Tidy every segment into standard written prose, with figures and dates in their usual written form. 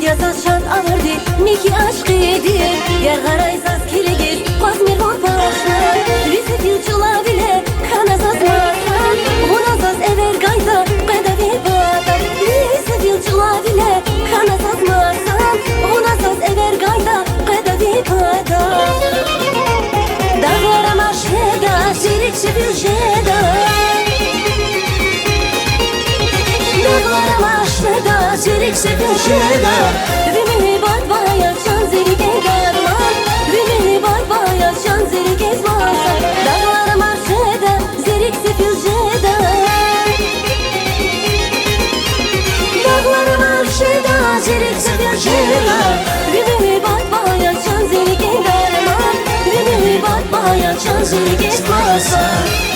yazaz şant alırdı Miki aşk idi Yer garayzaz kiligir Baz mirvan paşan Vizit yılçıla bile Kanazaz masan Hunazaz ever gayda Qedavi badan Vizit yılçıla bile Kanazaz masan Hunazaz ever gayda Qedavi badan Dağlara marşeda Zirik şefil jeda Dağlara marşeda Zirik şefil jeda Vimi bat bayat can zirik egarman Vimi bat bayat can zirik ezmazan Dağlara marşeda Zirik şefil jeda Dağlara marşeda Zirik şefil jeda Vimi bat bayat can zirik egarman Vimi bat bayat can zirik ezmazan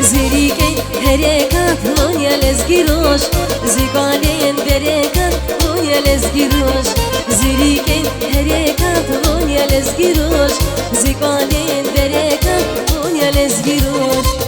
Zirike herekat lonya lezgirosh Zigalen berekat lonya lezgirosh Zirike herekat lonya lezgirosh Zigalen berekat lonya lezgirosh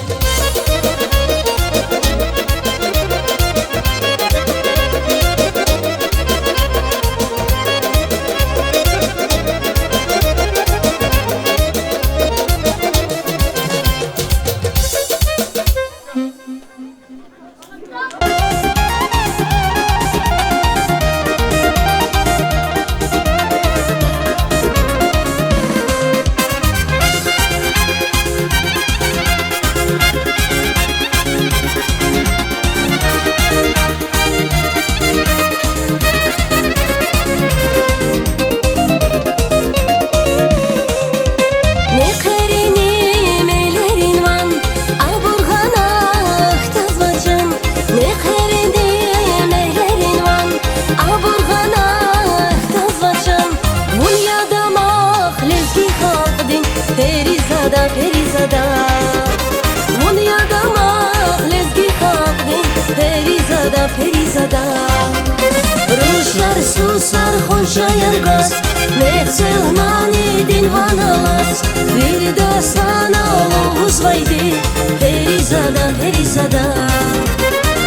Ruşlar susar hoşa yargaz Netselmani din vanalas Bir de sana oğuz vaydi Perizada perizada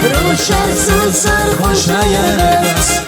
Ruşlar susar hoşa yargaz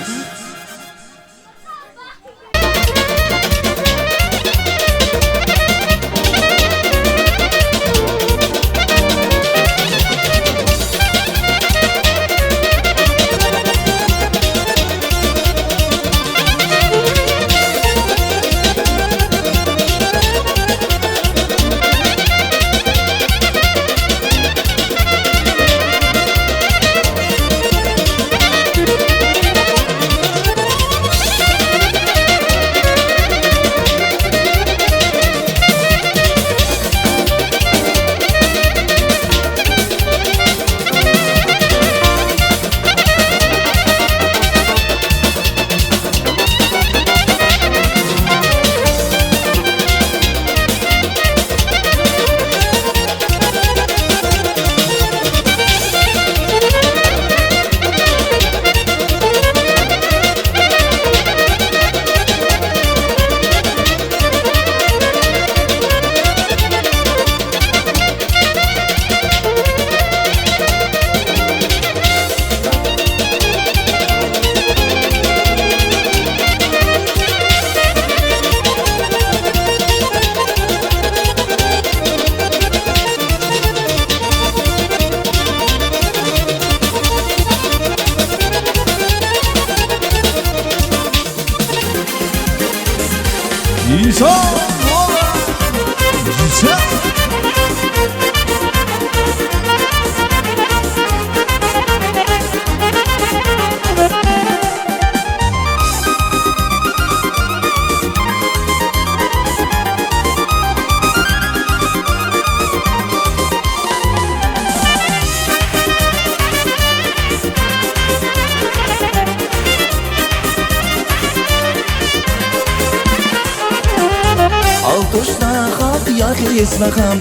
ismaham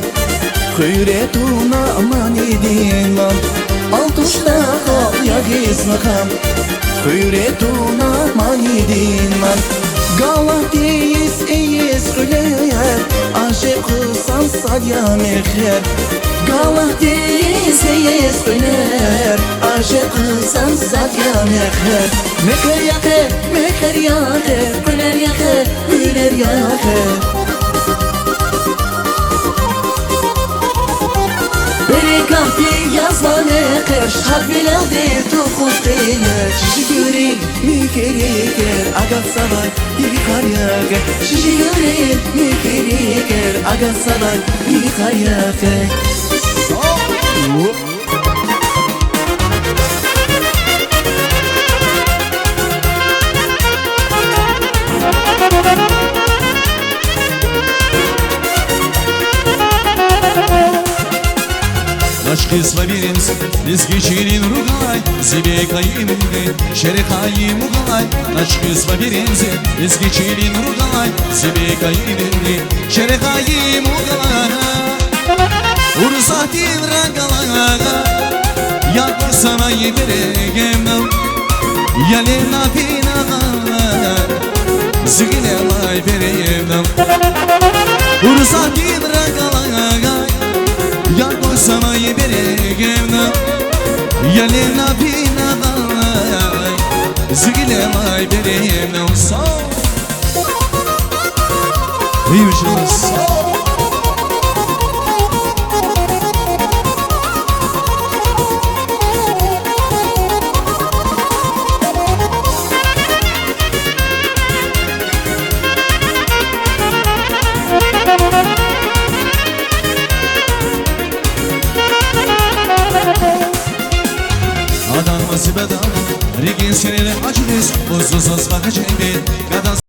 Hüretuna manidin lan Altuşta ya ismaham Hüretuna manidin lan Galatiyiz eyiz güler Aşıksan sadya mekher Galatiyiz eyiz güler Aşıksan sadya mekher Mekher yakher, mekher yakher Güler yakher, güler yakher Berikahti yazma mekher Harbil aldi tukuz kıyır Şişi yüreğim mikeriker Agat sabay yıkar yakar Şişi yüreğim mikeriker Agat sabay yıkar yakar Aşkı slavirins, nizgiçinin rugay Zibekayim rugay, şerikayim rugay Aşkı slavirins, nizgiçinin rugay Zibekayim rugay, şerikayim rugay Ursatin ragalaga Yakır sana yemeregem Yalena pinaga Zigine lay vereyem Ursatin ragalaga Yakır sana yemeregem Yalena pinaga Zigine lay vereyem Sağ ol İyi sağ ol Bedava, rigin senele acıles, bozuzuz bakacağım kadar.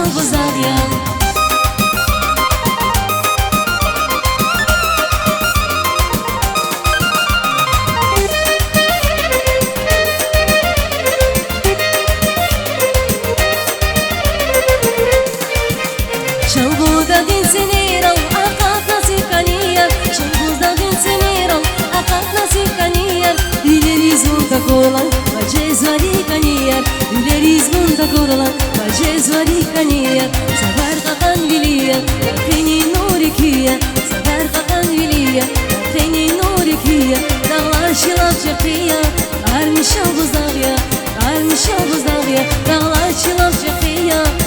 armışam buzağıya Şalbuda dinsinirol, akat nasip kaniyar Şalbuda dinsinirol, akat nasip kaniyar Dileriz munda kolan, bacezvari kaniyar Dileriz munda kolan, bacezvari kaniyar Sabar kakan viliyar, akreni nurikiya Sabar kakan viliyar, akreni nurikiya Dağlar şilap çakıya, armışam buzağıya Armışam buzağıya, dağlar şilap çakıya